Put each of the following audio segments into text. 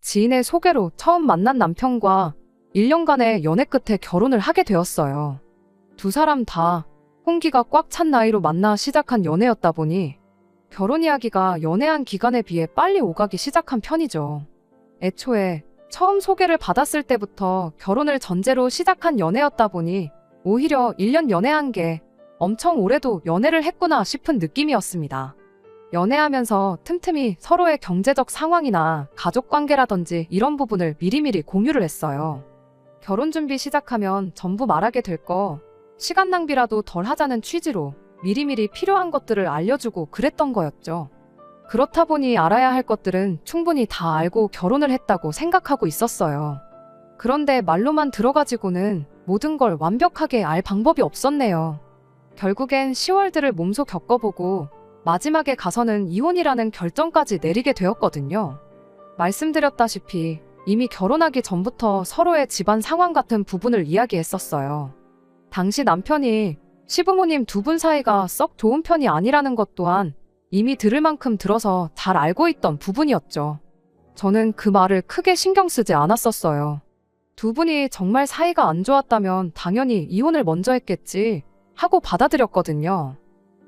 지인의 소개로 처음 만난 남편과 1년간의 연애 끝에 결혼을 하게 되었어요. 두 사람 다 홍기가 꽉 찬 나이로 만나 시작한 연애였다 보니 결혼 이야기가 연애한 기간에 비해 빨리 오가기 시작한 편이죠. 애초에 처음 소개를 받았을 때부터 결혼을 전제로 시작한 연애였다 보니 오히려 1년 연애한 게 엄청 오래도 연애를 했구나 싶은 느낌이었습니다. 연애하면서 틈틈이 서로의 경제적 상황이나 가족 관계라든지 이런 부분을 미리미리 공유를 했어요. 결혼 준비 시작하면 전부 말하게 될 거, 시간 낭비라도 덜 하자는 취지로 미리미리 필요한 것들을 알려주고 그랬던 거였죠. 그렇다 보니 알아야 할 것들은 충분히 다 알고 결혼을 했다고 생각하고 있었어요. 그런데 말로만 들어가지고는 모든 걸 완벽하게 알 방법이 없었네요. 결국엔 10월들을 몸소 겪어보고 마지막에 가서는 이혼이라는 결정까지 내리게 되었거든요. 말씀드렸다시피 이미 결혼하기 전부터 서로의 집안 상황 같은 부분을 이야기했었어요. 당시 남편이 시부모님 두 분 사이가 썩 좋은 편이 아니라는 것 또한 이미 들을 만큼 들어서 잘 알고 있던 부분이었죠. 저는 그 말을 크게 신경 쓰지 않았었어요. 두 분이 정말 사이가 안 좋았다면 당연히 이혼을 먼저 했겠지 하고 받아들였거든요.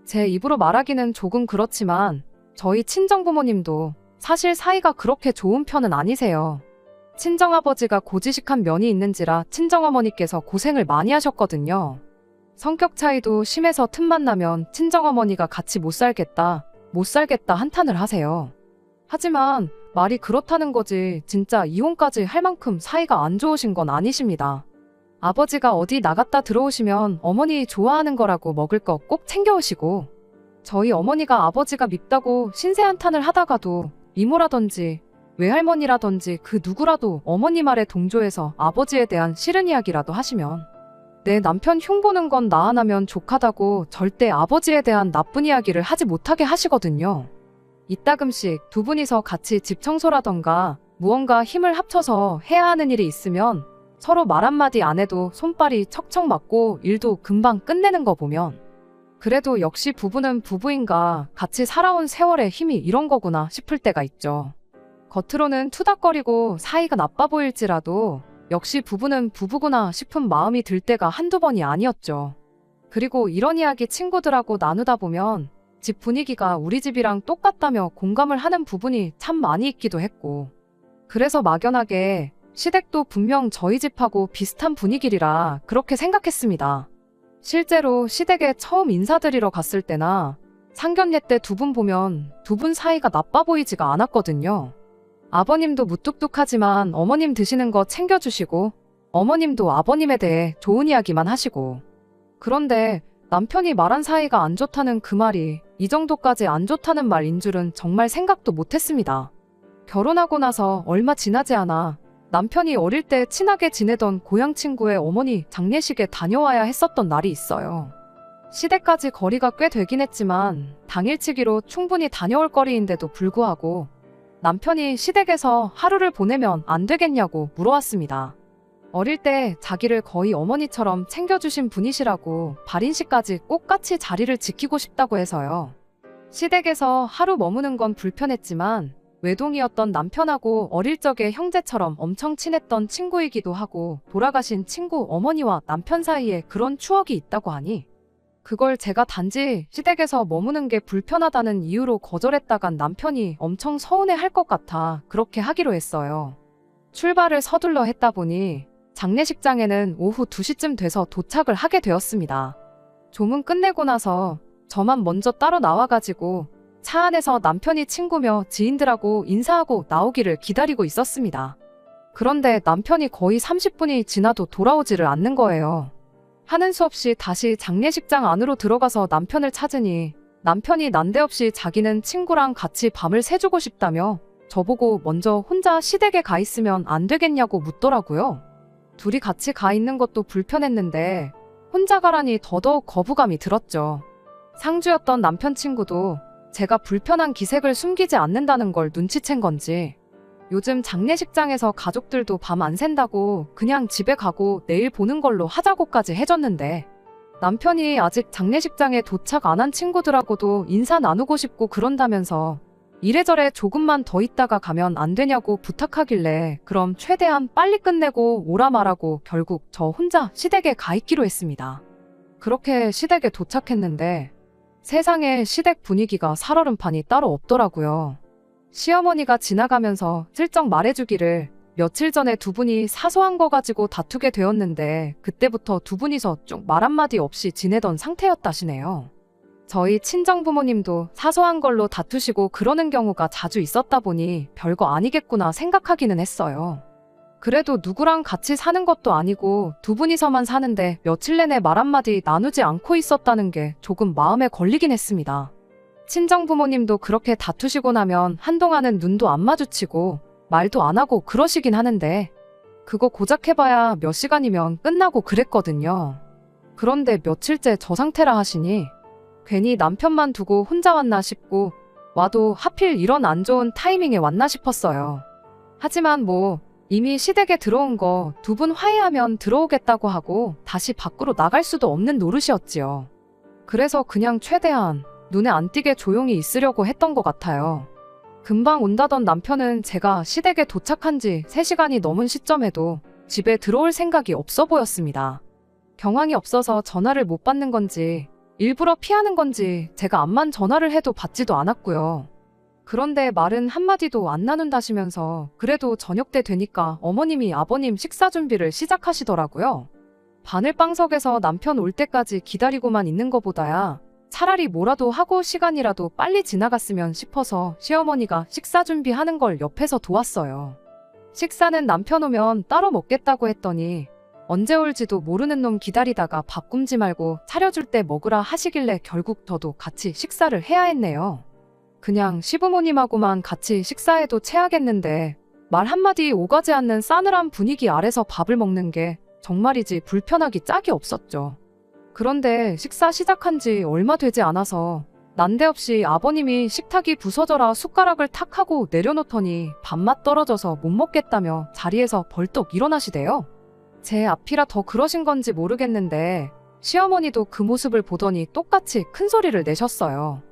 제 입으로 말하기는 조금 그렇지만 저희 친정부모님도 사실 사이가 그렇게 좋은 편은 아니세요. 친정아버지가 고지식한 면이 있는지라 친정어머니께서 고생을 많이 하셨거든요. 성격 차이도 심해서 틈만 나면 친정어머니가 같이 못 살겠다 한탄을 하세요. 하지만 말이 그렇다는 거지 진짜 이혼까지 할 만큼 사이가 안 좋으신 건 아니십니다. 아버지가 어디 나갔다 들어오시면 어머니 좋아하는 거라고 먹을 거 꼭 챙겨오시고, 저희 어머니가 아버지가 밉다고 신세 한탄을 하다가도 이모라든지 외할머니라든지 그 누구라도 어머니 말에 동조해서 아버지에 대한 싫은 이야기라도 하시면 내 남편 흉보는 건 나 하나면 족하다고 절대 아버지에 대한 나쁜 이야기를 하지 못하게 하시거든요. 이따금씩 두 분이서 같이 집 청소라던가 무언가 힘을 합쳐서 해야 하는 일이 있으면 서로 말 한마디 안 해도 손발이 척척 맞고 일도 금방 끝내는 거 보면 그래도 역시 부부는 부부인가, 같이 살아온 세월의 힘이 이런 거구나 싶을 때가 있죠. 겉으로는 투닥거리고 사이가 나빠 보일지라도 역시 부부는 부부구나 싶은 마음이 들 때가 한두 번이 아니었죠. 그리고 이런 이야기 친구들하고 나누다 보면 집 분위기가 우리 집이랑 똑같다며 공감을 하는 부분이 참 많이 있기도 했고, 그래서 막연하게 시댁도 분명 저희 집하고 비슷한 분위기라 그렇게 생각했습니다. 실제로 시댁에 처음 인사드리러 갔을 때나 상견례 때 두 분 보면 두 분 사이가 나빠 보이지가 않았거든요. 아버님도 무뚝뚝하지만 어머님 드시는 거 챙겨주시고 어머님도 아버님에 대해 좋은 이야기만 하시고, 그런데 남편이 말한 사이가 안 좋다는 그 말이 이 정도까지 안 좋다는 말인 줄은 정말 생각도 못했습니다. 결혼하고 나서 얼마 지나지 않아 남편이 어릴 때 친하게 지내던 고향 친구의 어머니 장례식에 다녀와야 했었던 날이 있어요. 시댁까지 거리가 꽤 되긴 했지만 당일치기로 충분히 다녀올 거리인데도 불구하고 남편이 시댁에서 하루를 보내면 안 되겠냐고 물어왔습니다. 어릴 때 자기를 거의 어머니처럼 챙겨주신 분이시라고 발인식까지 꼭 같이 자리를 지키고 싶다고 해서요. 시댁에서 하루 머무는 건 불편했지만 외동이었던 남편하고 어릴 적에 형제처럼 엄청 친했던 친구이기도 하고 돌아가신 친구 어머니와 남편 사이에 그런 추억이 있다고 하니 그걸 제가 단지 시댁에서 머무는 게 불편하다는 이유로 거절했다간 남편이 엄청 서운해할 것 같아 그렇게 하기로 했어요. 출발을 서둘러 했다 보니 장례식장에는 오후 2시쯤 돼서 도착을 하게 되었습니다. 조문 끝내고 나서 저만 먼저 따로 나와가지고 차 안에서 남편이 친구며 지인들하고 인사하고 나오기를 기다리고 있었습니다. 그런데 남편이 거의 30분이 지나도 돌아오지를 않는 거예요. 하는 수 없이 다시 장례식장 안으로 들어가서 남편을 찾으니 남편이 난데없이 자기는 친구랑 같이 밤을 새주고 싶다며 저보고 먼저 혼자 시댁에 가 있으면 안 되겠냐고 묻더라고요. 둘이 같이 가 있는 것도 불편했는데 혼자 가라니 더더욱 거부감이 들었죠. 상주였던 남편 친구도 제가 불편한 기색을 숨기지 않는다는 걸 눈치챈 건지 요즘 장례식장에서 가족들도 밤 안 샌다고 그냥 집에 가고 내일 보는 걸로 하자고까지 해줬는데 남편이 아직 장례식장에 도착 안 한 친구들하고도 인사 나누고 싶고 그런다면서 이래저래 조금만 더 있다가 가면 안 되냐고 부탁하길래 그럼 최대한 빨리 끝내고 오라 말하고 결국 저 혼자 시댁에 가 있기로 했습니다. 그렇게 시댁에 도착했는데 세상에 시댁 분위기가 살얼음판이 따로 없더라고요. 시어머니가 지나가면서 슬쩍 말해주기를 며칠 전에 두 분이 사소한 거 가지고 다투게 되었는데 그때부터 두 분이서 쭉 말 한마디 없이 지내던 상태였다시네요. 저희 친정부모님도 사소한 걸로 다투시고 그러는 경우가 자주 있었다 보니 별거 아니겠구나 생각하기는 했어요. 그래도 누구랑 같이 사는 것도 아니고 두 분이서만 사는데 며칠 내내 말 한마디 나누지 않고 있었다는 게 조금 마음에 걸리긴 했습니다. 친정부모님도 그렇게 다투시고 나면 한동안은 눈도 안 마주치고 말도 안 하고 그러시긴 하는데 그거 고작 해봐야 몇 시간이면 끝나고 그랬거든요. 그런데 며칠째 저 상태라 하시니 괜히 남편만 두고 혼자 왔나 싶고 와도 하필 이런 안 좋은 타이밍에 왔나 싶었어요. 하지만 뭐 이미 시댁에 들어온 거 두 분 화해하면 들어오겠다고 하고 다시 밖으로 나갈 수도 없는 노릇이었지요. 그래서 그냥 최대한 눈에 안 띄게 조용히 있으려고 했던 것 같아요. 금방 온다던 남편은 제가 시댁에 도착한 지 3시간이 넘은 시점에도 집에 들어올 생각이 없어 보였습니다. 경황이 없어서 전화를 못 받는 건지 일부러 피하는 건지 제가 암만 전화를 해도 받지도 않았고요. 그런데 말은 한마디도 안 나눈다시면서 그래도 저녁 때 되니까 어머님이 아버님 식사 준비를 시작하시더라고요. 바늘방석에서 남편 올 때까지 기다리고만 있는 것보다야 차라리 뭐라도 하고 시간이라도 빨리 지나갔으면 싶어서 시어머니가 식사 준비하는 걸 옆에서 도왔어요. 식사는 남편 오면 따로 먹겠다고 했더니 언제 올지도 모르는 놈 기다리다가 밥 굶지 말고 차려줄 때 먹으라 하시길래 결국 저도 같이 식사를 해야 했네요. 그냥 시부모님하고만 같이 식사해도 체하겠는데 말 한마디 오가지 않는 싸늘한 분위기 아래서 밥을 먹는 게 정말이지 불편하기 짝이 없었죠. 그런데 식사 시작한 지 얼마 되지 않아서 난데없이 아버님이 식탁이 부서져라 숟가락을 탁 하고 내려놓더니 밥맛 떨어져서 못 먹겠다며 자리에서 벌떡 일어나시대요. 제 앞이라 더 그러신 건지 모르겠는데 시어머니도 그 모습을 보더니 똑같이 큰 소리를 내셨어요.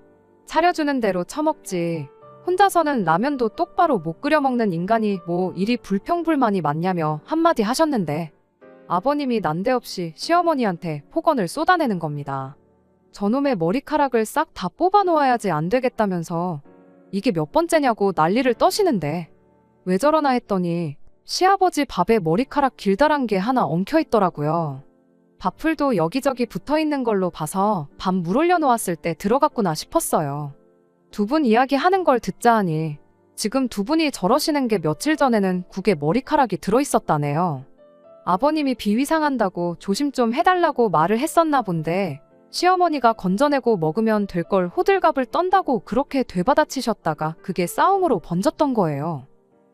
차려주는 대로 처먹지. 혼자서는 라면도 똑바로 못 끓여 먹는 인간이 뭐 이리 불평불만이 많냐며 한마디 하셨는데 아버님이 난데없이 시어머니한테 폭언을 쏟아내는 겁니다. 저놈의 머리카락을 싹 다 뽑아놓아야지 안 되겠다면서 이게 몇 번째냐고 난리를 떠시는데 왜 저러나 했더니 시아버지 밥에 머리카락 길다란 게 하나 엉켜있더라고요. 밥풀도 여기저기 붙어있는 걸로 봐서 밥 물 올려놓았을 때 들어갔구나 싶었어요. 두 분 이야기하는 걸 듣자 하니 지금 두 분이 저러시는 게 며칠 전에는 국에 머리카락이 들어있었다네요. 아버님이 비위 상한다고 조심 좀 해달라고 말을 했었나 본데 시어머니가 건져내고 먹으면 될 걸 호들갑을 떤다고 그렇게 되받아치셨다가 그게 싸움으로 번졌던 거예요.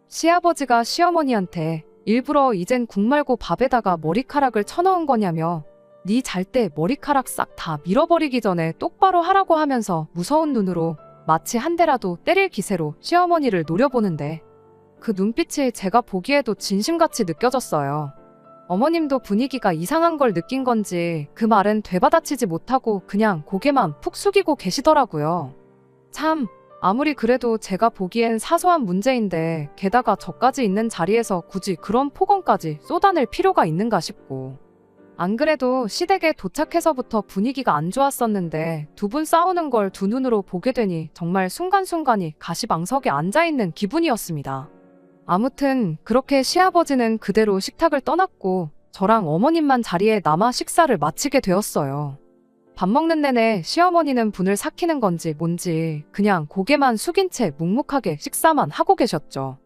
시아버지가 시어머니한테 일부러 이젠 국 말고 밥에다가 머리카락을 쳐넣은 거냐며 네 잘 때 머리카락 싹 다 밀어버리기 전에 똑바로 하라고 하면서 무서운 눈으로 마치 한 대라도 때릴 기세로 시어머니를 노려보는데 그 눈빛이 제가 보기에도 진심같이 느껴졌어요. 어머님도 분위기가 이상한 걸 느낀 건지 그 말은 되받아치지 못하고 그냥 고개만 푹 숙이고 계시더라고요. 참, 아무리 그래도 제가 보기엔 사소한 문제인데 게다가 저까지 있는 자리에서 굳이 그런 폭언까지 쏟아낼 필요가 있는가 싶고 안 그래도 시댁에 도착해서부터 분위기가 안 좋았었는데 두 분 싸우는 걸 두 눈으로 보게 되니 정말 순간순간이 가시방석에 앉아있는 기분이었습니다. 아무튼 그렇게 시아버지는 그대로 식탁을 떠났고 저랑 어머님만 자리에 남아 식사를 마치게 되었어요. 밥 먹는 내내 시어머니는 분을 삭히는 건지 뭔지 그냥 고개만 숙인 채 묵묵하게 식사만 하고 계셨죠.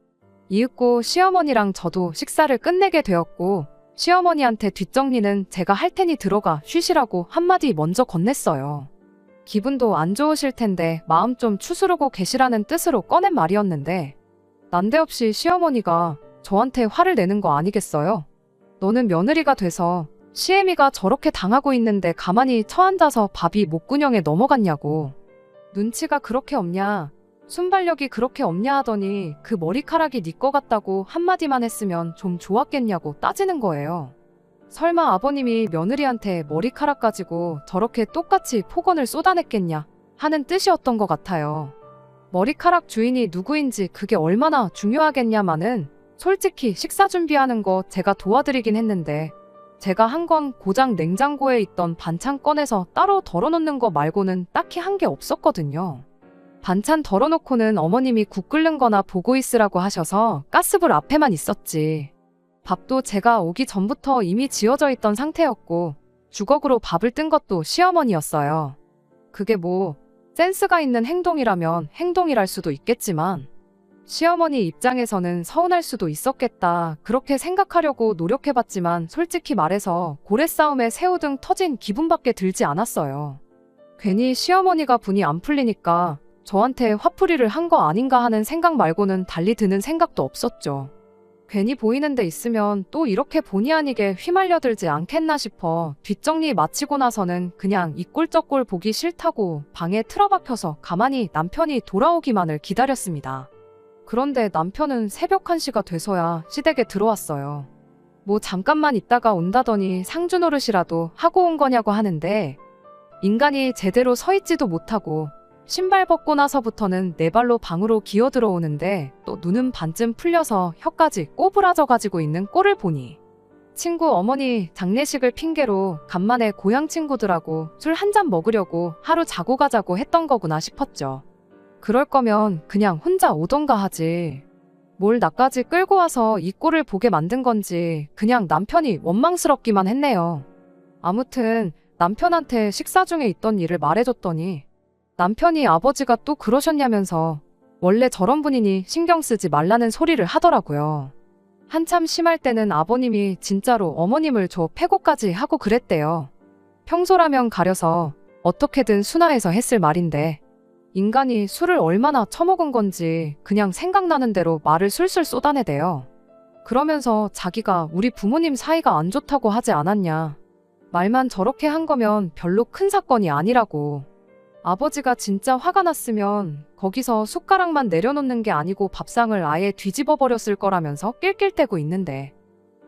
이윽고 시어머니랑 저도 식사를 끝내게 되었고 시어머니한테 뒷정리는 제가 할 테니 들어가 쉬시라고 한마디 먼저 건넸어요. 기분도 안 좋으실 텐데 마음 좀 추스르고 계시라는 뜻으로 꺼낸 말이었는데 난데없이 시어머니가 저한테 화를 내는 거 아니겠어요? 너는 며느리가 돼서 시애미가 저렇게 당하고 있는데 가만히 처앉아서 밥이 목구멍에 넘어갔냐고. 눈치가 그렇게 없냐? 순발력이 그렇게 없냐 하더니 그 머리카락이 네 거 같다고 한마디만 했으면 좀 좋았겠냐고 따지는 거예요. 설마 아버님이 며느리한테 머리카락 가지고 저렇게 똑같이 폭언을 쏟아냈겠냐 하는 뜻이었던 것 같아요. 머리카락 주인이 누구인지 그게 얼마나 중요하겠냐마는 솔직히 식사 준비하는 거 제가 도와드리긴 했는데 제가 한 건 고장 냉장고에 있던 반찬 꺼내서 따로 덜어놓는 거 말고는 딱히 한 게 없었거든요. 반찬 덜어놓고는 어머님이 국 끓는 거나 보고 있으라고 하셔서 가스불 앞에만 있었지. 밥도 제가 오기 전부터 이미 지어져 있던 상태였고 주걱으로 밥을 뜬 것도 시어머니였어요. 그게 뭐 센스가 있는 행동이라면 행동이랄 수도 있겠지만 시어머니 입장에서는 서운할 수도 있었겠다 그렇게 생각하려고 노력해봤지만 솔직히 말해서 고래싸움에 새우등 터진 기분밖에 들지 않았어요. 괜히 시어머니가 분이 안 풀리니까 저한테 화풀이를 한 거 아닌가 하는 생각 말고는 달리 드는 생각도 없었죠. 괜히 보이는 데 있으면 또 이렇게 본의 아니게 휘말려들지 않겠나 싶어 뒷정리 마치고 나서는 그냥 이 꼴 저 꼴 보기 싫다고 방에 틀어박혀서 가만히 남편이 돌아오기만을 기다렸습니다. 그런데 남편은 새벽 1시가 돼서야 시댁에 들어왔어요. 뭐 잠깐만 있다가 온다더니 상주 노릇이라도 하고 온 거냐고 하는데 인간이 제대로 서 있지도 못하고 신발 벗고 나서부터는 네 발로 방으로 기어 들어오는데 또 눈은 반쯤 풀려서 혀까지 꼬부라져 가지고 있는 꼴을 보니 친구 어머니 장례식을 핑계로 간만에 고향 친구들하고 술 한 잔 먹으려고 하루 자고 가자고 했던 거구나 싶었죠. 그럴 거면 그냥 혼자 오던가 하지. 뭘 나까지 끌고 와서 이 꼴을 보게 만든 건지 그냥 남편이 원망스럽기만 했네요. 아무튼 남편한테 식사 중에 있던 일을 말해줬더니 남편이 아버지가 또 그러셨냐면서 원래 저런 분이니 신경 쓰지 말라는 소리를 하더라고요. 한참 심할 때는 아버님이 진짜로 어머님을 저 패고까지 하고 그랬대요. 평소라면 가려서 어떻게든 순화해서 했을 말인데 인간이 술을 얼마나 처먹은 건지 그냥 생각나는 대로 말을 술술 쏟아내대요. 그러면서 자기가 우리 부모님 사이가 안 좋다고 하지 않았냐. 말만 저렇게 한 거면 별로 큰 사건이 아니라고. 아버지가 진짜 화가 났으면 거기서 숟가락만 내려놓는 게 아니고 밥상을 아예 뒤집어 버렸을 거라면서 낄낄대고 있는데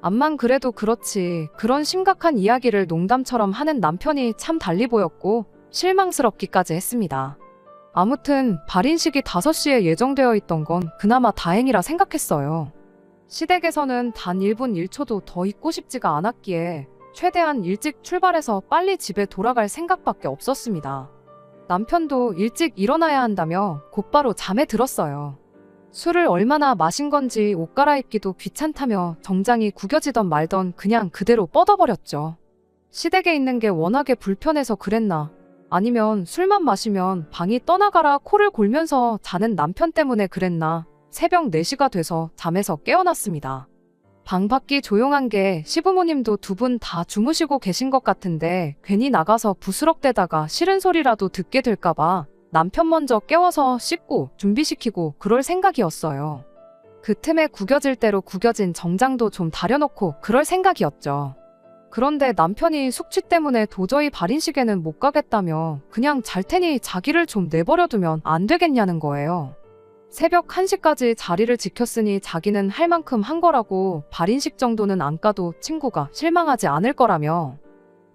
암만 그래도 그렇지 그런 심각한 이야기를 농담처럼 하는 남편이 참 달리 보였고 실망스럽기까지 했습니다. 아무튼 발인식이 5시에 예정되어 있던 건 그나마 다행이라 생각했어요. 시댁에서는 단 1분 1초도 더 있고 싶지가 않았기에 최대한 일찍 출발해서 빨리 집에 돌아갈 생각밖에 없었습니다. 남편도 일찍 일어나야 한다며 곧바로 잠에 들었어요. 술을 얼마나 마신 건지 옷 갈아입기도 귀찮다며 정장이 구겨지던 말던 그냥 그대로 뻗어버렸죠. 시댁에 있는 게 워낙에 불편해서 그랬나 아니면 술만 마시면 방이 떠나가라 코를 골면서 자는 남편 때문에 그랬나 새벽 4시가 돼서 잠에서 깨어났습니다. 방 밖이 조용한 게 시부모님도 두 분 다 주무시고 계신 것 같은데 괜히 나가서 부스럭대다가 싫은 소리라도 듣게 될까봐 남편 먼저 깨워서 씻고 준비시키고 그럴 생각이었어요. 그 틈에 구겨질 대로 구겨진 정장도 좀 다려놓고 그럴 생각이었죠. 그런데 남편이 숙취 때문에 도저히 발인식에는 못 가겠다며 그냥 잘 테니 자기를 좀 내버려두면 안 되겠냐는 거예요. 새벽 1시까지 자리를 지켰으니 자기는 할 만큼 한 거라고 발인식 정도는 안 가도 친구가 실망하지 않을 거라며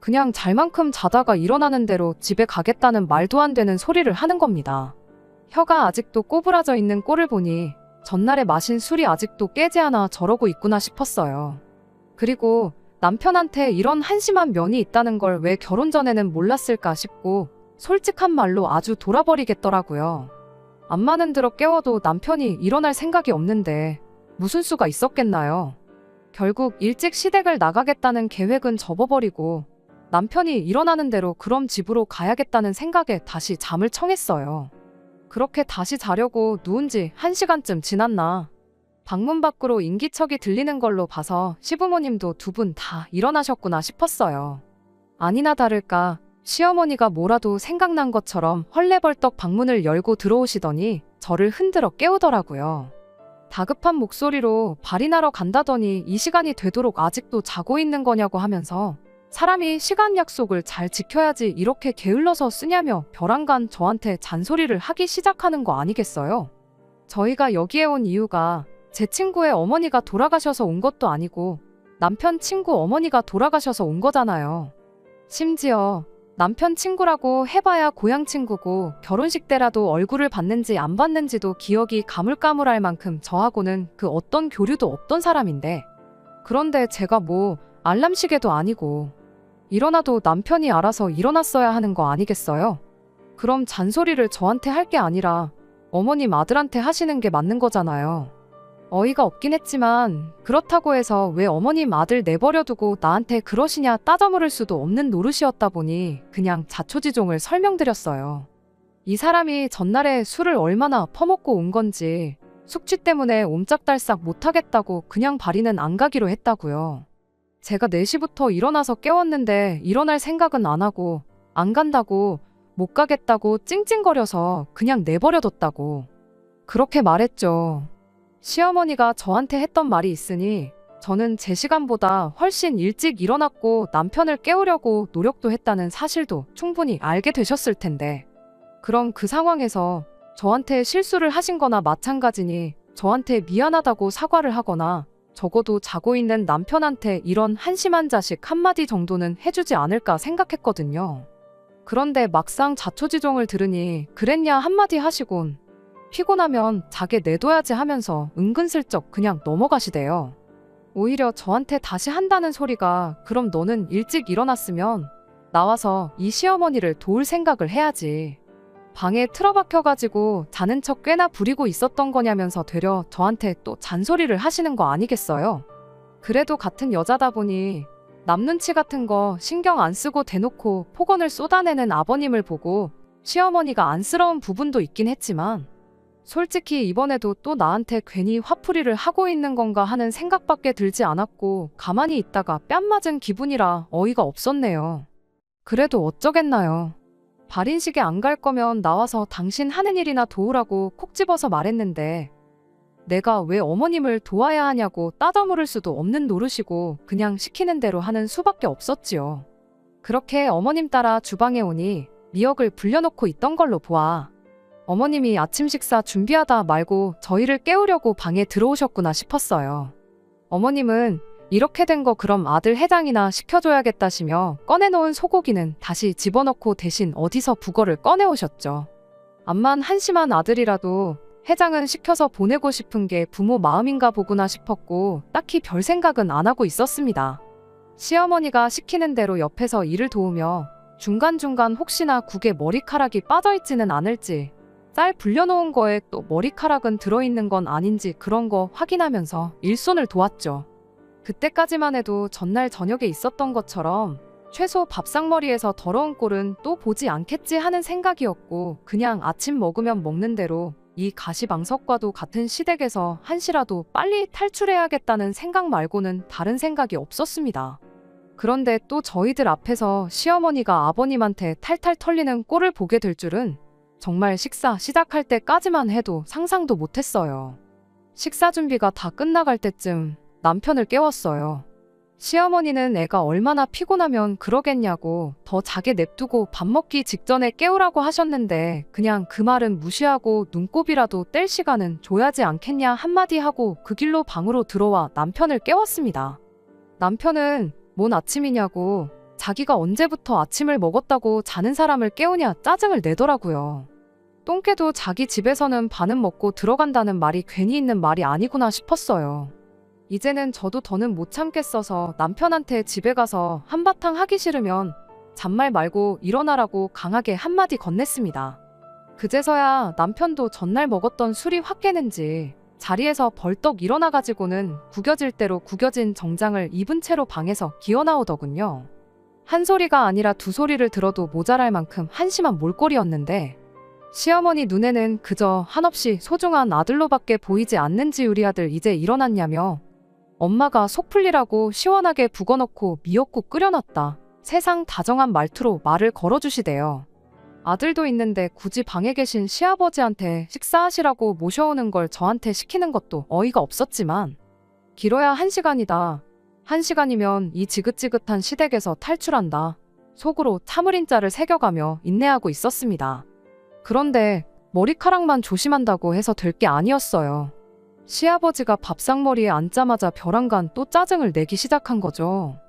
그냥 잘 만큼 자다가 일어나는 대로 집에 가겠다는 말도 안 되는 소리를 하는 겁니다. 혀가 아직도 꼬부라져 있는 꼴을 보니 전날에 마신 술이 아직도 깨지 않아 저러고 있구나 싶었어요. 그리고 남편한테 이런 한심한 면이 있다는 걸 왜 결혼 전에는 몰랐을까 싶고 솔직한 말로 아주 돌아버리겠더라고요. 암만 흔들어 깨워도 남편이 일어날 생각이 없는데 무슨 수가 있었겠나요. 결국 일찍 시댁을 나가겠다는 계획은 접어버리고 남편이 일어나는 대로 그럼 집으로 가야겠다는 생각에 다시 잠을 청했어요. 그렇게 다시 자려고 누운 지 1시간쯤 지났나. 방문 밖으로 인기척이 들리는 걸로 봐서 시부모님도 두 분 다 일어나셨구나 싶었어요. 아니나 다를까 시어머니가 뭐라도 생각난 것처럼 헐레벌떡 방문을 열고 들어오시더니 저를 흔들어 깨우더라고요. 다급한 목소리로 발인하러 간다더니 이 시간이 되도록 아직도 자고 있는 거냐고 하면서 사람이 시간 약속을 잘 지켜야지 이렇게 게을러서 쓰냐며 벼랑간 저한테 잔소리를 하기 시작하는 거 아니겠어요? 저희가 여기에 온 이유가 제 친구의 어머니가 돌아가셔서 온 것도 아니고 남편 친구 어머니가 돌아가셔서 온 거잖아요. 심지어 남편 친구라고 해봐야 고향 친구고 결혼식 때라도 얼굴을 봤는지 안 봤는지도 기억이 가물가물할 만큼 저하고는 그 어떤 교류도 없던 사람인데, 그런데 제가 뭐 알람시계도 아니고 일어나도 남편이 알아서 일어났어야 하는 거 아니겠어요? 그럼 잔소리를 저한테 할 게 아니라 어머님 아들한테 하시는 게 맞는 거잖아요. 어이가 없긴 했지만 그렇다고 해서 왜 어머님 아들 내버려두고 나한테 그러시냐 따져 물을 수도 없는 노릇이었다 보니 그냥 자초지종을 설명드렸어요. 이 사람이 전날에 술을 얼마나 퍼먹고 온 건지 숙취 때문에 옴짝달싹 못하겠다고 그냥 발이는 안 가기로 했다고요. 제가 4시부터 일어나서 깨웠는데 일어날 생각은 안 하고 안 간다고 못 가겠다고 찡찡거려서 그냥 내버려뒀다고 그렇게 말했죠. 시어머니가 저한테 했던 말이 있으니 저는 제 시간보다 훨씬 일찍 일어났고 남편을 깨우려고 노력도 했다는 사실도 충분히 알게 되셨을 텐데, 그럼 그 상황에서 저한테 실수를 하신 거나 마찬가지니 저한테 미안하다고 사과를 하거나 적어도 자고 있는 남편한테 이런 한심한 자식 한마디 정도는 해주지 않을까 생각했거든요. 그런데 막상 자초지종을 들으니 그랬냐 한마디 하시곤 피곤하면 자게 내둬야지 하면서 은근슬쩍 그냥 넘어가시대요. 오히려 저한테 다시 한다는 소리가 그럼 너는 일찍 일어났으면 나와서 이 시어머니를 도울 생각을 해야지. 방에 틀어박혀가지고 자는 척 꽤나 부리고 있었던 거냐면서 되려 저한테 또 잔소리를 하시는 거 아니겠어요? 그래도 같은 여자다 보니 남 눈치 같은 거 신경 안 쓰고 대놓고 폭언을 쏟아내는 아버님을 보고 시어머니가 안쓰러운 부분도 있긴 했지만 솔직히 이번에도 또 나한테 괜히 화풀이를 하고 있는 건가 하는 생각밖에 들지 않았고 가만히 있다가 뺨 맞은 기분이라 어이가 없었네요. 그래도 어쩌겠나요. 발인식에 안 갈 거면 나와서 당신 하는 일이나 도우라고 콕 집어서 말했는데 내가 왜 어머님을 도와야 하냐고 따져 물을 수도 없는 노릇이고 그냥 시키는 대로 하는 수밖에 없었지요. 그렇게 어머님 따라 주방에 오니 미역을 불려놓고 있던 걸로 보아 어머님이 아침 식사 준비하다 말고 저희를 깨우려고 방에 들어오셨구나 싶었어요. 어머님은 이렇게 된 거 그럼 아들 해장이나 시켜줘야겠다시며 꺼내놓은 소고기는 다시 집어넣고 대신 어디서 북어를 꺼내오셨죠. 암만 한심한 아들이라도 해장은 시켜서 보내고 싶은 게 부모 마음인가 보구나 싶었고 딱히 별 생각은 안 하고 있었습니다. 시어머니가 시키는 대로 옆에서 일을 도우며 중간중간 혹시나 국에 머리카락이 빠져있지는 않을지 쌀 불려놓은 거에 또 머리카락은 들어있는 건 아닌지 그런 거 확인하면서 일손을 도왔죠. 그때까지만 해도 전날 저녁에 있었던 것처럼 최소 밥상머리에서 더러운 꼴은 또 보지 않겠지 하는 생각이었고 그냥 아침 먹으면 먹는 대로 이 가시방석과도 같은 시댁에서 한시라도 빨리 탈출해야겠다는 생각 말고는 다른 생각이 없었습니다. 그런데 또 저희들 앞에서 시어머니가 아버님한테 탈탈 털리는 꼴을 보게 될 줄은 정말 식사 시작할 때까지만 해도 상상도 못했어요. 식사 준비가 다 끝나갈 때쯤 남편을 깨웠어요. 시어머니는 애가 얼마나 피곤하면 그러겠냐고 더 자게 냅두고 밥 먹기 직전에 깨우라고 하셨는데 그냥 그 말은 무시하고 눈곱이라도 뗄 시간은 줘야지 않겠냐 한마디 하고 그 길로 방으로 들어와 남편을 깨웠습니다. 남편은 뭔 아침이냐고 자기가 언제부터 아침을 먹었다고 자는 사람을 깨우냐 짜증을 내더라고요. 똥개도 자기 집에서는 반은 먹고 들어간다는 말이 괜히 있는 말이 아니구나 싶었어요. 이제는 저도 더는 못 참겠어서 남편한테 집에 가서 한바탕 하기 싫으면 잔말 말고 일어나라고 강하게 한마디 건넸습니다. 그제서야 남편도 전날 먹었던 술이 확 깨는지 자리에서 벌떡 일어나가지고는 구겨질 대로 구겨진 정장을 입은 채로 방에서 기어나오더군요. 한 소리가 아니라 두 소리를 들어도 모자랄 만큼 한심한 몰골이었는데 시어머니 눈에는 그저 한없이 소중한 아들로밖에 보이지 않는지 우리 아들 이제 일어났냐며 엄마가 속 풀리라고 시원하게 북어넣고 미역국 끓여놨다. 세상 다정한 말투로 말을 걸어주시대요. 아들도 있는데 굳이 방에 계신 시아버지한테 식사하시라고 모셔오는 걸 저한테 시키는 것도 어이가 없었지만 길어야 1시간이다. 1시간이면 이 지긋지긋한 시댁에서 탈출한다. 속으로 참을인자를 새겨가며 인내하고 있었습니다. 그런데 머리카락만 조심한다고 해서 될 게 아니었어요. 시아버지가 밥상머리에 앉자마자 벼랑간 또 짜증을 내기 시작한 거죠.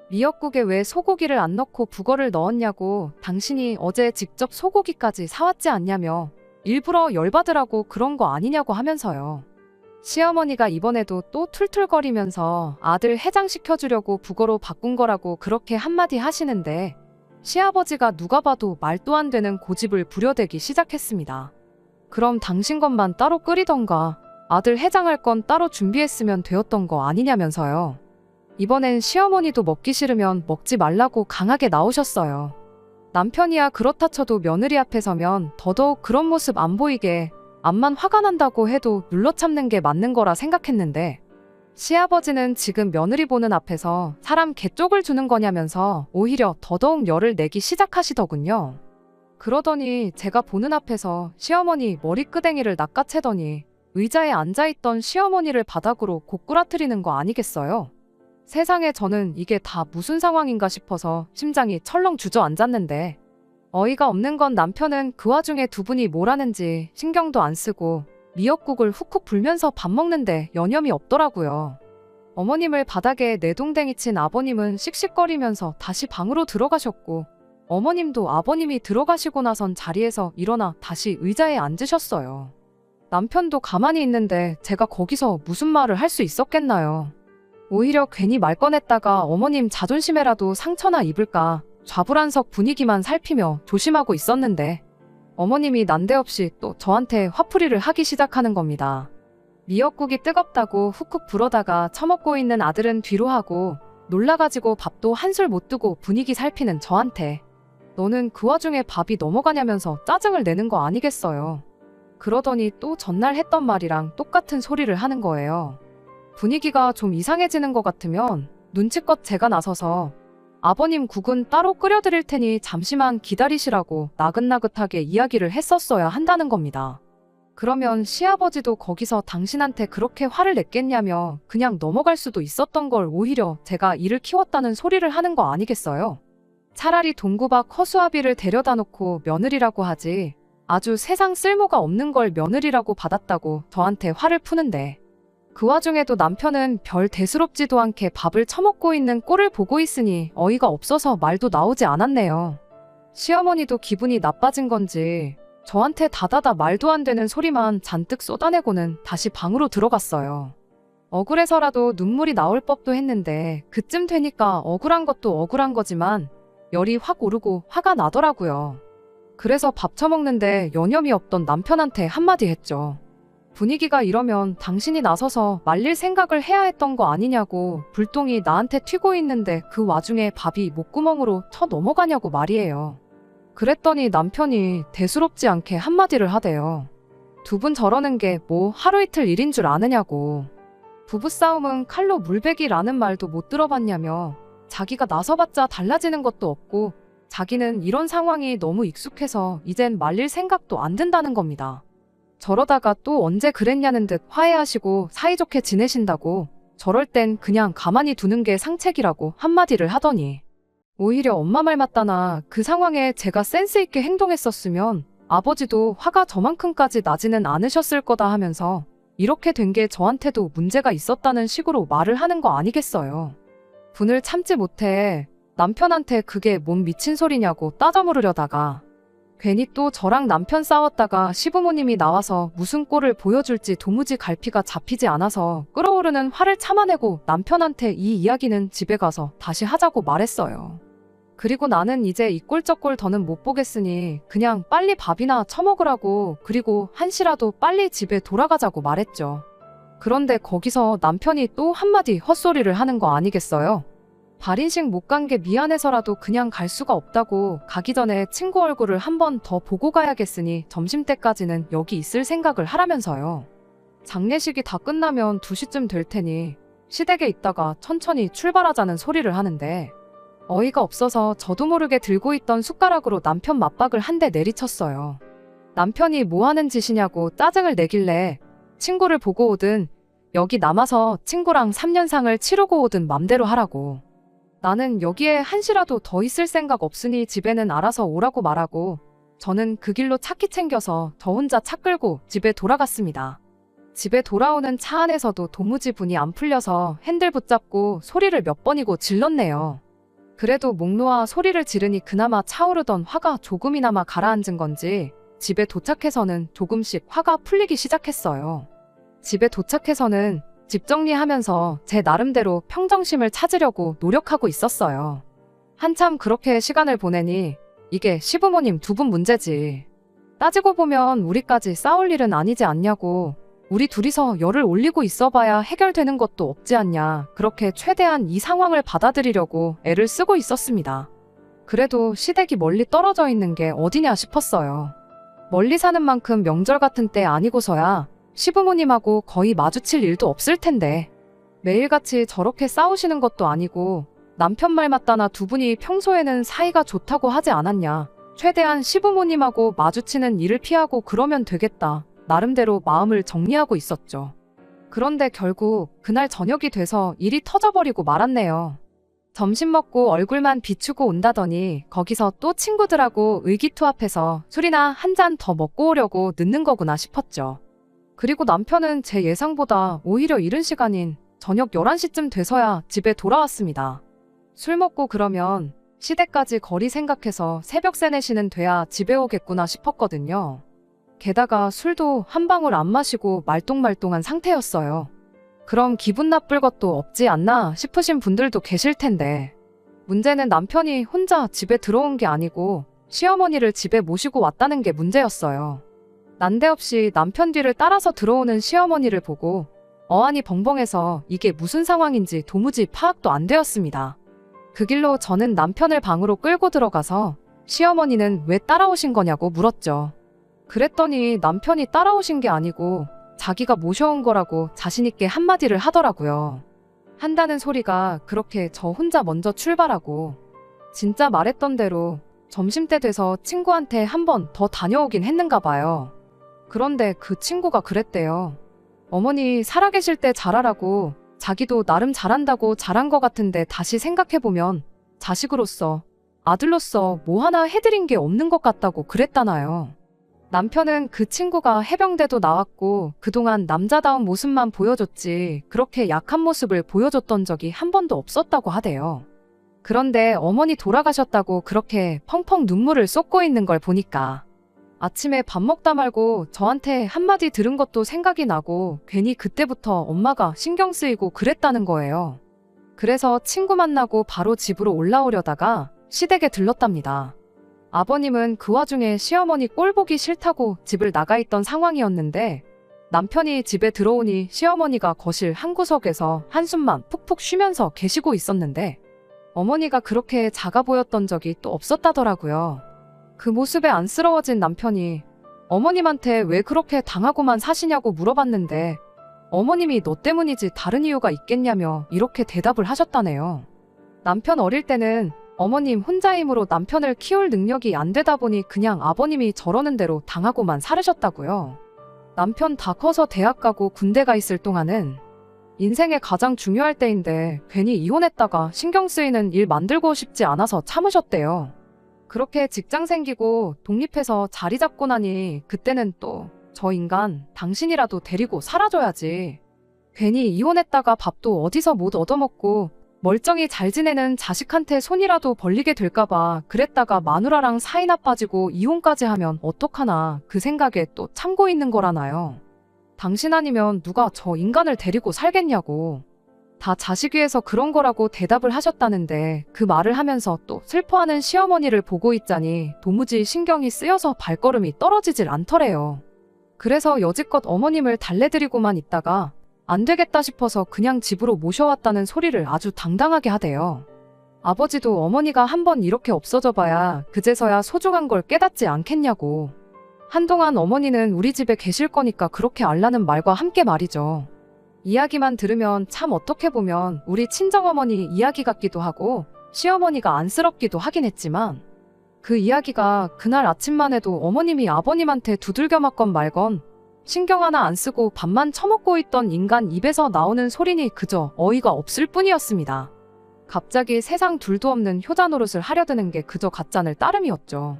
미역국에 왜 소고기를 안 넣고 북어를 넣었냐고, 당신이 어제 직접 소고기까지 사왔지 않냐며 일부러 열받으라고 그런 거 아니냐고 하면서요. 시어머니가 이번에도 또 툴툴거리면서 아들 해장시켜주려고 북어로 바꾼 거라고 그렇게 한마디 하시는데, 시아버지가 누가 봐도 말도 안 되는 고집을 부려대기 시작했습니다. 그럼 당신 것만 따로 끓이던가 아들 해장할 건 따로 준비했으면 되었던 거 아니냐면서요. 이번엔 시어머니도 먹기 싫으면 먹지 말라고 강하게 나오셨어요. 남편이야 그렇다 쳐도 며느리 앞에 서면 더더욱 그런 모습 안 보이게, 암만 화가 난다고 해도 눌러 참는 게 맞는 거라 생각했는데, 시아버지는 지금 며느리 보는 앞에서 사람 개쪽을 주는 거냐면서 오히려 더더욱 열을 내기 시작하시더군요. 그러더니 제가 보는 앞에서 시어머니 머리끄댕이를 낚아채더니 의자에 앉아있던 시어머니를 바닥으로 고꾸라뜨리는 거 아니겠어요? 세상에, 저는 이게 다 무슨 상황인가 싶어서 심장이 철렁 주저앉았는데, 어이가 없는 건 남편은 그 와중에 두 분이 뭘 하는지 신경도 안 쓰고 미역국을 훅훅 불면서 밥 먹는데 여념이 없더라고요. 어머님을 바닥에 내동댕이 친 아버님은 씩씩거리면서 다시 방으로 들어가셨고, 어머님도 아버님이 들어가시고 나선 자리에서 일어나 다시 의자에 앉으셨어요. 남편도 가만히 있는데 제가 거기서 무슨 말을 할 수 있었겠나요? 오히려 괜히 말 꺼냈다가 어머님 자존심에라도 상처나 입을까 좌불안석 분위기만 살피며 조심하고 있었는데, 어머님이 난데없이 또 저한테 화풀이를 하기 시작하는 겁니다. 미역국이 뜨겁다고 훅훅 불어다가 처먹고 있는 아들은 뒤로 하고, 놀라가지고 밥도 한술 못 두고 분위기 살피는 저한테 너는 그 와중에 밥이 넘어가냐면서 짜증을 내는 거 아니겠어요. 그러더니 또 전날 했던 말이랑 똑같은 소리를 하는 거예요. 분위기가 좀 이상해지는 것 같으면 눈치껏 제가 나서서 아버님 국은 따로 끓여드릴 테니 잠시만 기다리시라고 나긋나긋하게 이야기를 했었어야 한다는 겁니다. 그러면 시아버지도 거기서 당신한테 그렇게 화를 냈겠냐며 그냥 넘어갈 수도 있었던 걸 오히려 제가 이를 키웠다는 소리를 하는 거 아니겠어요? 차라리 동구박 허수아비를 데려다 놓고 며느리라고 하지, 아주 세상 쓸모가 없는 걸 며느리라고 받았다고 저한테 화를 푸는데, 그 와중에도 남편은 별 대수롭지도 않게 밥을 처먹고 있는 꼴을 보고 있으니 어이가 없어서 말도 나오지 않았네요. 시어머니도 기분이 나빠진 건지 저한테 다다다 말도 안 되는 소리만 잔뜩 쏟아내고는 다시 방으로 들어갔어요. 억울해서라도 눈물이 나올 법도 했는데 그쯤 되니까 억울한 것도 억울한 거지만 열이 확 오르고 화가 나더라고요. 그래서 밥 처먹는데 여념이 없던 남편한테 한마디 했죠. 분위기가 이러면 당신이 나서서 말릴 생각을 해야 했던 거 아니냐고, 불똥이 나한테 튀고 있는데 그 와중에 밥이 목구멍으로 쳐 넘어가냐고 말이에요. 그랬더니 남편이 대수롭지 않게 한마디를 하대요. 두 분 저러는 게 뭐 하루 이틀 일인 줄 아느냐고. 부부싸움은 칼로 물베기라는 말도 못 들어봤냐며, 자기가 나서봤자 달라지는 것도 없고 자기는 이런 상황이 너무 익숙해서 이젠 말릴 생각도 안 든다는 겁니다. 저러다가 또 언제 그랬냐는 듯 화해하시고 사이좋게 지내신다고, 저럴 땐 그냥 가만히 두는 게 상책이라고 한마디를 하더니, 오히려 엄마 말 맞다나 그 상황에 제가 센스 있게 행동했었으면 아버지도 화가 저만큼까지 나지는 않으셨을 거다 하면서 이렇게 된 게 저한테도 문제가 있었다는 식으로 말을 하는 거 아니겠어요. 분을 참지 못해 남편한테 그게 뭔 미친 소리냐고 따져 물으려다가 괜히 또 저랑 남편 싸웠다가 시부모님이 나와서 무슨 꼴을 보여줄지 도무지 갈피가 잡히지 않아서 끓어오르는 화를 참아내고 남편한테 이 이야기는 집에 가서 다시 하자고 말했어요. 그리고 나는 이제 이 꼴 저 꼴 더는 못 보겠으니 그냥 빨리 밥이나 처먹으라고, 그리고 한시라도 빨리 집에 돌아가자고 말했죠. 그런데 거기서 남편이 또 한마디 헛소리를 하는 거 아니겠어요? 발인식 못 간 게 미안해서라도 그냥 갈 수가 없다고, 가기 전에 친구 얼굴을 한 번 더 보고 가야겠으니 점심때까지는 여기 있을 생각을 하라면서요. 장례식이 다 끝나면 2시쯤 될 테니 시댁에 있다가 천천히 출발하자는 소리를 하는데, 어이가 없어서 저도 모르게 들고 있던 숟가락으로 남편 맞박을 한 대 내리쳤어요. 남편이 뭐 하는 짓이냐고 짜증을 내길래 친구를 보고 오든 여기 남아서 친구랑 3년상을 치르고 오든 맘대로 하라고. 나는 여기에 한시라도 더 있을 생각 없으니 집에는 알아서 오라고 말하고, 저는 그 길로 차키 챙겨서 저 혼자 차 끌고 집에 돌아갔습니다. 집에 돌아오는 차 안에서도 도무지 분이 안 풀려서 핸들 붙잡고 소리를 몇 번이고 질렀네요. 그래도 목 놓아 소리를 지르니 그나마 차오르던 화가 조금이나마 가라앉은 건지 집에 도착해서는 조금씩 화가 풀리기 시작했어요. 집에 도착해서는 집 정리하면서 제 나름대로 평정심을 찾으려고 노력하고 있었어요. 한참 그렇게 시간을 보내니 이게 시부모님 두 분 문제지. 따지고 보면 우리까지 싸울 일은 아니지 않냐고. 우리 둘이서 열을 올리고 있어봐야 해결되는 것도 없지 않냐. 그렇게 최대한 이 상황을 받아들이려고 애를 쓰고 있었습니다. 그래도 시댁이 멀리 떨어져 있는 게 어디냐 싶었어요. 멀리 사는 만큼 명절 같은 때 아니고서야 시부모님하고 거의 마주칠 일도 없을 텐데 매일같이 저렇게 싸우시는 것도 아니고 남편 말 맞다나 두 분이 평소에는 사이가 좋다고 하지 않았냐. 최대한 시부모님하고 마주치는 일을 피하고 그러면 되겠다. 나름대로 마음을 정리하고 있었죠. 그런데 결국 그날 저녁이 돼서 일이 터져버리고 말았네요. 점심 먹고 얼굴만 비추고 온다더니 거기서 또 친구들하고 의기투합해서 술이나 한 잔 더 먹고 오려고 늦는 거구나 싶었죠. 그리고 남편은 제 예상보다 오히려 이른 시간인 저녁 11시쯤 돼서야 집에 돌아왔습니다. 술 먹고 그러면 시댁까지 거리 생각해서 새벽 3, 4시는 돼야 집에 오겠구나 싶었거든요. 게다가 술도 한 방울 안 마시고 말똥말똥한 상태였어요. 그럼 기분 나쁠 것도 없지 않나 싶으신 분들도 계실 텐데 문제는 남편이 혼자 집에 들어온 게 아니고 시어머니를 집에 모시고 왔다는 게 문제였어요. 난데없이 남편 뒤를 따라서 들어오는 시어머니를 보고 어안이 벙벙해서 이게 무슨 상황인지 도무지 파악도 안 되었습니다. 그 길로 저는 남편을 방으로 끌고 들어가서 시어머니는 왜 따라오신 거냐고 물었죠. 그랬더니 남편이 따라오신 게 아니고 자기가 모셔온 거라고 자신있게 한마디를 하더라고요. 한다는 소리가 그렇게 저 혼자 먼저 출발하고 진짜 말했던 대로 점심때 돼서 친구한테 한 번 더 다녀오긴 했는가 봐요. 그런데 그 친구가 그랬대요. 어머니 살아계실 때 잘하라고 자기도 나름 잘한다고 잘한 것 같은데 다시 생각해보면 자식으로서 아들로서 뭐 하나 해드린 게 없는 것 같다고 그랬다나요. 남편은 그 친구가 해병대도 나왔고 그동안 남자다운 모습만 보여줬지 그렇게 약한 모습을 보여줬던 적이 한 번도 없었다고 하대요. 그런데 어머니 돌아가셨다고 그렇게 펑펑 눈물을 쏟고 있는 걸 보니까 아침에 밥 먹다 말고 저한테 한마디 들은 것도 생각이 나고 괜히 그때부터 엄마가 신경 쓰이고 그랬다는 거예요. 그래서 친구 만나고 바로 집으로 올라오려다가 시댁에 들렀답니다. 아버님은 그 와중에 시어머니 꼴 보기 싫다고 집을 나가 있던 상황이었는데 남편이 집에 들어오니 시어머니가 거실 한 구석에서 한숨만 푹푹 쉬면서 계시고 있었는데 어머니가 그렇게 작아 보였던 적이 또 없었다더라고요. 그 모습에 안쓰러워진 남편이 어머님한테 왜 그렇게 당하고만 사시냐고 물어봤는데 어머님이 너 때문이지 다른 이유가 있겠냐며 이렇게 대답을 하셨다네요. 남편 어릴 때는 어머님 혼자 힘으로 남편을 키울 능력이 안 되다 보니 그냥 아버님이 저러는 대로 당하고만 살으셨다고요. 남편 다 커서 대학 가고 군대 가 있을 동안은 인생의 가장 중요할 때인데 괜히 이혼했다가 신경 쓰이는 일 만들고 싶지 않아서 참으셨대요. 그렇게 직장 생기고 독립해서 자리 잡고 나니 그때는 또 저 인간 당신이라도 데리고 살아줘야지. 괜히 이혼했다가 밥도 어디서 못 얻어먹고 멀쩡히 잘 지내는 자식한테 손이라도 벌리게 될까봐 그랬다가 마누라랑 사이 나빠지고 이혼까지 하면 어떡하나 그 생각에 또 참고 있는 거라나요. 당신 아니면 누가 저 인간을 데리고 살겠냐고. 다 자식 위해서 그런 거라고 대답을 하셨다는데 그 말을 하면서 또 슬퍼하는 시어머니를 보고 있자니 도무지 신경이 쓰여서 발걸음이 떨어지질 않더래요. 그래서 여지껏 어머님을 달래드리고만 있다가 안 되겠다 싶어서 그냥 집으로 모셔왔다는 소리를 아주 당당하게 하대요. 아버지도 어머니가 한번 이렇게 없어져 봐야 그제서야 소중한 걸 깨닫지 않겠냐고. 한동안 어머니는 우리 집에 계실 거니까 그렇게 알라는 말과 함께 말이죠. 이야기만 들으면 참 어떻게 보면 우리 친정어머니 이야기 같기도 하고 시어머니가 안쓰럽기도 하긴 했지만 그 이야기가 그날 아침만 해도 어머님이 아버님한테 두들겨 맞건 말건 신경 하나 안 쓰고 밥만 처먹고 있던 인간 입에서 나오는 소리니 그저 어이가 없을 뿐이었습니다. 갑자기 세상 둘도 없는 효자 노릇을 하려드는 게 그저 가짜늘 따름이었죠.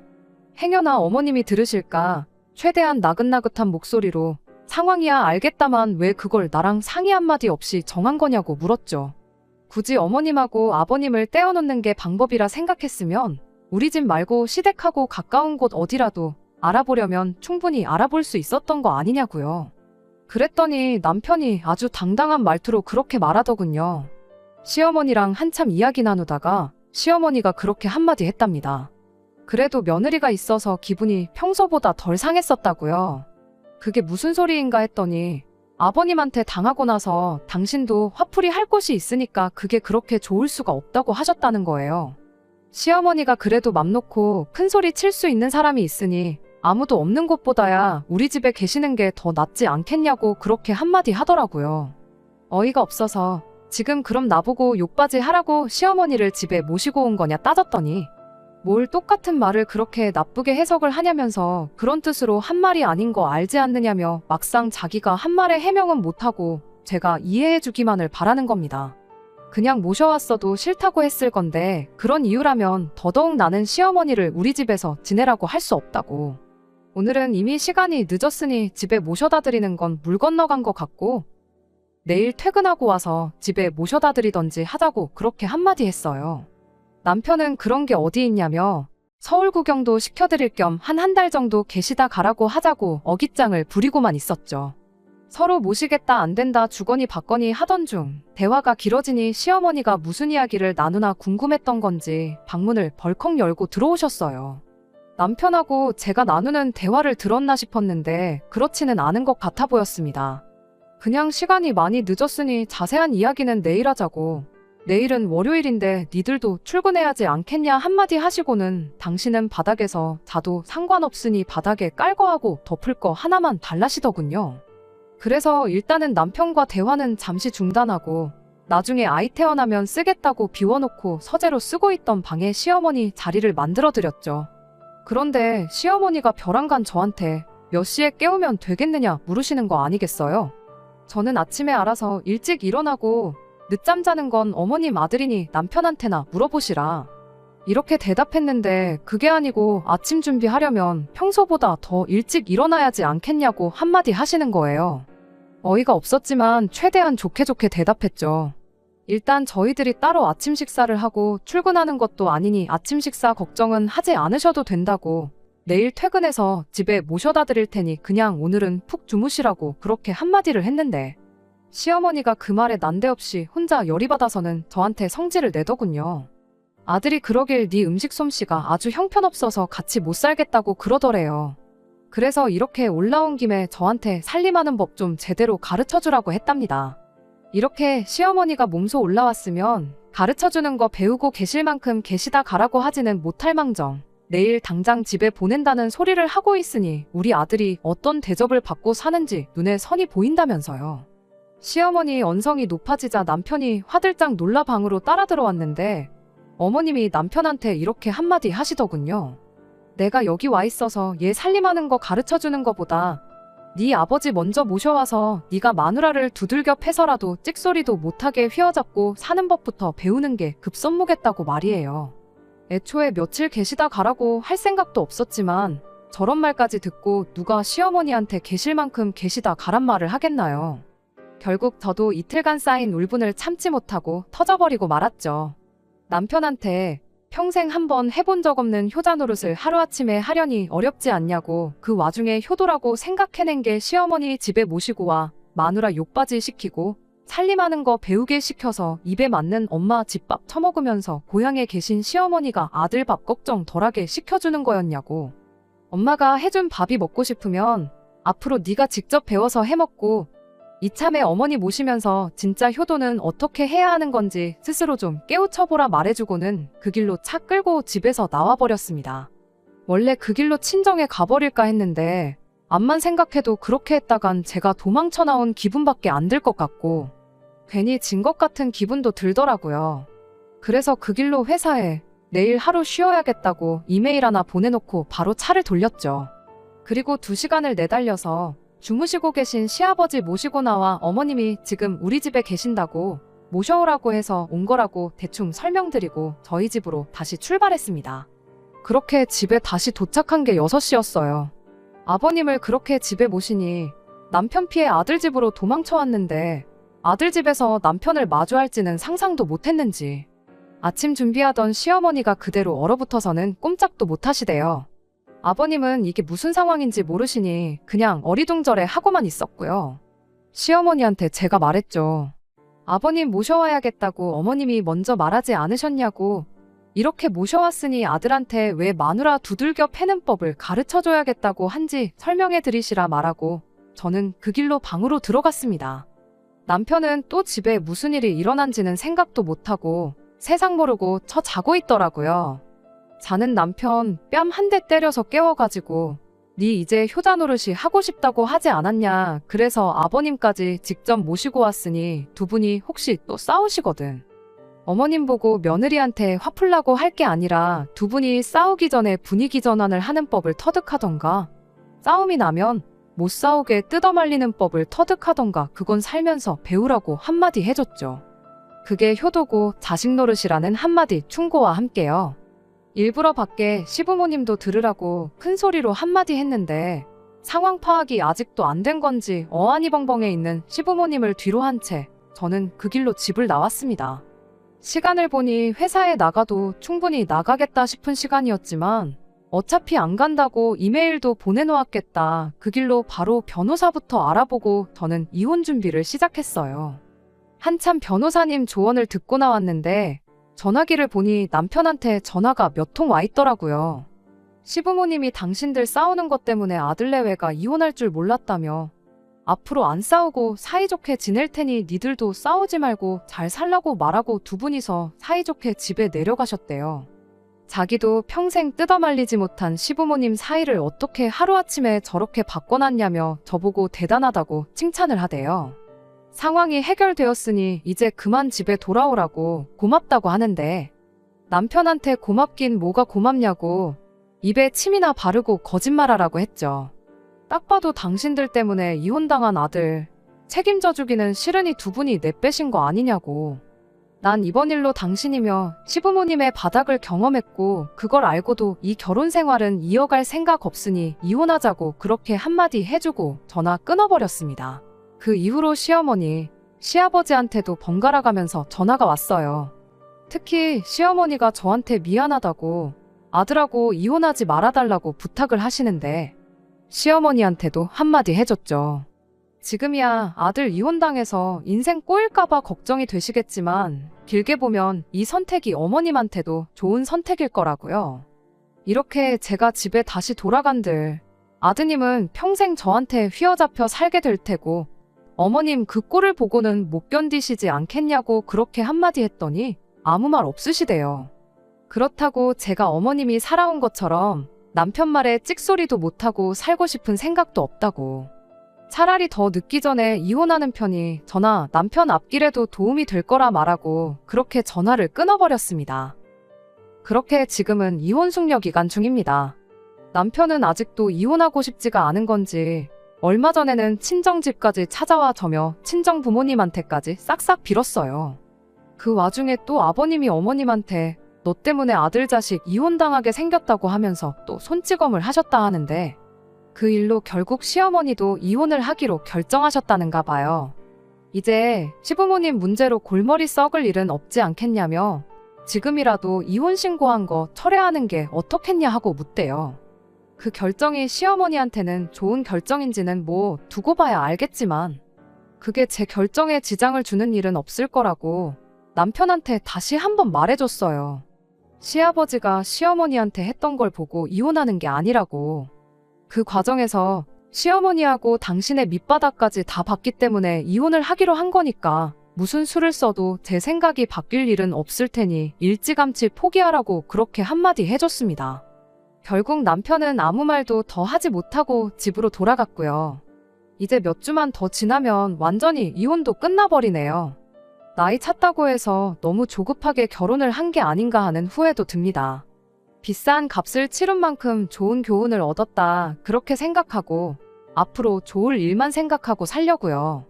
행여나 어머님이 들으실까 최대한 나긋나긋한 목소리로 상황이야 알겠다만 왜 그걸 나랑 상의 한마디 없이 정한 거냐고 물었죠. 굳이 어머님하고 아버님을 떼어놓는 게 방법이라 생각했으면 우리 집 말고 시댁하고 가까운 곳 어디라도 알아보려면 충분히 알아볼 수 있었던 거 아니냐고요. 그랬더니 남편이 아주 당당한 말투로 그렇게 말하더군요. 시어머니랑 한참 이야기 나누다가 시어머니가 그렇게 한마디 했답니다. 그래도 며느리가 있어서 기분이 평소보다 덜 상했었다고요. 그게 무슨 소리인가 했더니 아버님한테 당하고 나서 당신도 화풀이 할 곳이 있으니까 그게 그렇게 좋을 수가 없다고 하셨다는 거예요. 시어머니가 그래도 맘 놓고 큰 소리 칠 수 있는 사람이 있으니 아무도 없는 곳보다야 우리 집에 계시는 게 더 낫지 않겠냐고 그렇게 한마디 하더라고요. 어이가 없어서 지금 그럼 나보고 욕바지 하라고 시어머니를 집에 모시고 온 거냐 따졌더니 뭘 똑같은 말을 그렇게 나쁘게 해석을 하냐면서 그런 뜻으로 한 말이 아닌 거 알지 않느냐며 막상 자기가 한 말에 해명은 못하고 제가 이해해주기만을 바라는 겁니다. 그냥 모셔왔어도 싫다고 했을 건데 그런 이유라면 더더욱 나는 시어머니를 우리 집에서 지내라고 할 수 없다고. 오늘은 이미 시간이 늦었으니 집에 모셔다 드리는 건 물 건너간 것 같고 내일 퇴근하고 와서 집에 모셔다 드리던지 하자고 그렇게 한마디 했어요. 남편은 그런 게 어디 있냐며 서울 구경도 시켜드릴 겸 한 달 정도 계시다 가라고 하자고 어깃장을 부리고만 있었죠. 서로 모시겠다 안 된다 주거니 받거니 하던 중 대화가 길어지니 시어머니가 무슨 이야기를 나누나 궁금했던 건지 방문을 벌컥 열고 들어오셨어요. 남편하고 제가 나누는 대화를 들었나 싶었는데 그렇지는 않은 것 같아 보였습니다. 그냥 시간이 많이 늦었으니 자세한 이야기는 내일 하자고. 내일은 월요일인데 니들도 출근해야지 않겠냐 한마디 하시고는 당신은 바닥에서 자도 상관없으니 바닥에 깔 거하고 덮을 거 하나만 달라시더군요. 그래서 일단은 남편과 대화는 잠시 중단하고 나중에 아이 태어나면 쓰겠다고 비워놓고 서재로 쓰고 있던 방에 시어머니 자리를 만들어드렸죠. 그런데 시어머니가 벼랑간 저한테 몇 시에 깨우면 되겠느냐 물으시는 거 아니겠어요? 저는 아침에 알아서 일찍 일어나고 늦잠 자는 건 어머님 아들이니 남편한테나 물어보시라. 이렇게 대답했는데 그게 아니고 아침 준비하려면 평소보다 더 일찍 일어나야지 않겠냐고 한마디 하시는 거예요. 어이가 없었지만 최대한 좋게 대답했죠. 일단 저희들이 따로 아침 식사를 하고 출근하는 것도 아니니 아침 식사 걱정은 하지 않으셔도 된다고. 내일 퇴근해서 집에 모셔다 드릴 테니 그냥 오늘은 푹 주무시라고 그렇게 한마디를 했는데 시어머니가 그 말에 난데없이 혼자 열이 받아서는 저한테 성질을 내더군요. 아들이 그러길 네 음식 솜씨가 아주 형편없어서 같이 못 살겠다고 그러더래요. 그래서 이렇게 올라온 김에 저한테 살림하는 법 좀 제대로 가르쳐주라고 했답니다. 이렇게 시어머니가 몸소 올라왔으면 가르쳐주는 거 배우고 계실 만큼 계시다 가라고 하지는 못할 망정 내일 당장 집에 보낸다는 소리를 하고 있으니 우리 아들이 어떤 대접을 받고 사는지 눈에 선이 보인다면서요. 시어머니 언성이 높아지자 남편이 화들짝 놀라 방으로 따라 들어왔는데 어머님이 남편한테 이렇게 한마디 하시더군요. 내가 여기 와 있어서 얘 살림하는 거 가르쳐주는 거보다 네 아버지 먼저 모셔와서 네가 마누라를 두들겨 패서라도 찍소리도 못하게 휘어잡고 사는 법부터 배우는 게 급선무겠다고 말이에요. 애초에 며칠 계시다 가라고 할 생각도 없었지만 저런 말까지 듣고 누가 시어머니한테 계실 만큼 계시다 가란 말을 하겠나요. 결국 저도 이틀간 쌓인 울분을 참지 못하고 터져버리고 말았죠. 남편한테 평생 한번 해본 적 없는 효자 노릇을 하루아침에 하려니 어렵지 않냐고 그 와중에 효도라고 생각해낸 게 시어머니 집에 모시고 와 마누라 욕바지 시키고 살림하는 거 배우게 시켜서 입에 맞는 엄마 집밥 처먹으면서 고향에 계신 시어머니가 아들 밥 걱정 덜하게 시켜주는 거였냐고. 엄마가 해준 밥이 먹고 싶으면 앞으로 네가 직접 배워서 해먹고 이참에 어머니 모시면서 진짜 효도는 어떻게 해야 하는 건지 스스로 좀 깨우쳐보라 말해주고는 그 길로 차 끌고 집에서 나와버렸습니다. 원래 그 길로 친정에 가버릴까 했는데 암만 생각해도 그렇게 했다간 제가 도망쳐 나온 기분밖에 안 들 것 같고 괜히 진 것 같은 기분도 들더라고요. 그래서 그 길로 회사에 내일 하루 쉬어야겠다고 이메일 하나 보내놓고 바로 차를 돌렸죠. 그리고 2시간을 내달려서 주무시고 계신 시아버지 모시고 나와 어머님이 지금 우리 집에 계신다고 모셔오라고 해서 온 거라고 대충 설명드리고 저희 집으로 다시 출발했습니다. 그렇게 집에 다시 도착한 게 6시였어요. 아버님을 그렇게 집에 모시니 남편 피해 아들 집으로 도망쳐 왔는데 아들 집에서 남편을 마주할지는 상상도 못했는지 아침 준비하던 시어머니가 그대로 얼어붙어서는 꼼짝도 못하시대요. 아버님은 이게 무슨 상황인지 모르시니 그냥 어리둥절해 하고만 있었고요. 시어머니한테 제가 말했죠. 아버님 모셔와야겠다고 어머님이 먼저 말하지 않으셨냐고. 이렇게 모셔왔으니 아들한테 왜 마누라 두들겨 패는 법을 가르쳐줘야겠다고 한지 설명해 드리시라 말하고 저는 그 길로 방으로 들어갔습니다. 남편은 또 집에 무슨 일이 일어난지는 생각도 못하고 세상 모르고 자고 있더라고요. 자는 남편 뺨 한 대 때려서 깨워가지고 니 이제 효자 노릇이 하고 싶다고 하지 않았냐. 그래서 아버님까지 직접 모시고 왔으니 두 분이 혹시 또 싸우시거든. 어머님 보고 며느리한테 화풀라고 할 게 아니라 두 분이 싸우기 전에 분위기 전환을 하는 법을 터득하던가 싸움이 나면 못 싸우게 뜯어말리는 법을 터득하던가 그건 살면서 배우라고 한마디 해줬죠. 그게 효도고 자식 노릇이라는 한마디 충고와 함께요. 일부러 밖에 시부모님도 들으라고 큰 소리로 한마디 했는데 상황 파악이 아직도 안 된 건지 어안이 벙벙해 있는 시부모님을 뒤로 한 채 저는 그 길로 집을 나왔습니다. 시간을 보니 회사에 나가도 충분히 나가겠다 싶은 시간이었지만 어차피 안 간다고 이메일도 보내놓았겠다. 그 길로 바로 변호사부터 알아보고 저는 이혼 준비를 시작했어요. 한참 변호사님 조언을 듣고 나왔는데 전화기를 보니 남편한테 전화가 몇 통 와 있더라고요. 시부모님이 당신들 싸우는 것 때문에 아들 내외가 이혼할 줄 몰랐다며 앞으로 안 싸우고 사이좋게 지낼 테니 니들도 싸우지 말고 잘 살라고 말하고 두 분이서 사이좋게 집에 내려가셨대요. 자기도 평생 뜯어말리지 못한 시부모님 사이를 어떻게 하루아침에 저렇게 바꿔놨냐며 저보고 대단하다고 칭찬을 하대요. 상황이 해결되었으니 이제 그만 집에 돌아오라고 고맙다고 하는데 남편한테 고맙긴 뭐가 고맙냐고 입에 침이나 바르고 거짓말하라고 했죠. 딱 봐도 당신들 때문에 이혼당한 아들 책임져 주기는 싫으니 두 분이 내빼신 거 아니냐고. 난 이번 일로 당신이며 시부모님의 바닥을 경험했고 그걸 알고도 이 결혼 생활은 이어갈 생각 없으니 이혼하자고 그렇게 한마디 해주고 전화 끊어버렸습니다. 그 이후로 시어머니, 시아버지한테도 번갈아 가면서 전화가 왔어요. 특히 시어머니가 저한테 미안하다고 아들하고 이혼하지 말아달라고 부탁을 하시는데 시어머니한테도 한마디 해줬죠. 지금이야 아들 이혼당해서 인생 꼬일까봐 걱정이 되시겠지만 길게 보면 이 선택이 어머님한테도 좋은 선택일 거라고요. 이렇게 제가 집에 다시 돌아간들 아드님은 평생 저한테 휘어잡혀 살게 될 테고 어머님 그 꼴을 보고는 못 견디시지 않겠냐고 그렇게 한마디 했더니 아무 말 없으시대요. 그렇다고 제가 어머님이 살아온 것처럼 남편 말에 찍소리도 못하고 살고 싶은 생각도 없다고. 차라리 더 늦기 전에 이혼하는 편이 저나 남편 앞길에도 도움이 될 거라 말하고 그렇게 전화를 끊어버렸습니다. 그렇게 지금은 이혼 숙려 기간 중입니다. 남편은 아직도 이혼하고 싶지가 않은 건지 얼마 전에는 친정집까지 찾아와 저며 친정 부모님한테까지 싹싹 빌었어요. 그 와중에 또 아버님이 어머님한테 너 때문에 아들 자식 이혼당하게 생겼다고 하면서 또 손찌검을 하셨다 하는데 그 일로 결국 시어머니도 이혼을 하기로 결정하셨다는가 봐요. 이제 시부모님 문제로 골머리 썩을 일은 없지 않겠냐며 지금이라도 이혼 신고한 거 철회하는 게 어떻겠냐 하고 묻대요. 그 결정이 시어머니한테는 좋은 결정인지는 뭐 두고 봐야 알겠지만 그게 제 결정에 지장을 주는 일은 없을 거라고 남편한테 다시 한번 말해줬어요. 시아버지가 시어머니한테 했던 걸 보고 이혼하는 게 아니라고. 그 과정에서 시어머니하고 당신의 밑바닥까지 다 봤기 때문에 이혼을 하기로 한 거니까 무슨 수를 써도 제 생각이 바뀔 일은 없을 테니 일찌감치 포기하라고 그렇게 한마디 해줬습니다. 결국 남편은 아무 말도 더 하지 못하고 집으로 돌아갔고요. 이제 몇 주만 더 지나면 완전히 이혼도 끝나버리네요. 나이 찼다고 해서 너무 조급하게 결혼을 한 게 아닌가 하는 후회도 듭니다. 비싼 값을 치른 만큼 좋은 교훈을 얻었다 그렇게 생각하고 앞으로 좋을 일만 생각하고 살려고요.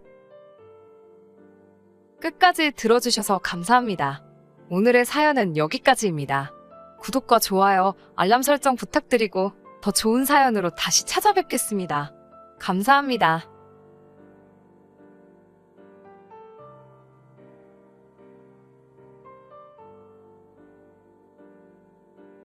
끝까지 들어주셔서 감사합니다. 오늘의 사연은 여기까지입니다. 구독과 좋아요, 알람 설정 부탁드리고 더 좋은 사연으로 다시 찾아뵙겠습니다. 감사합니다.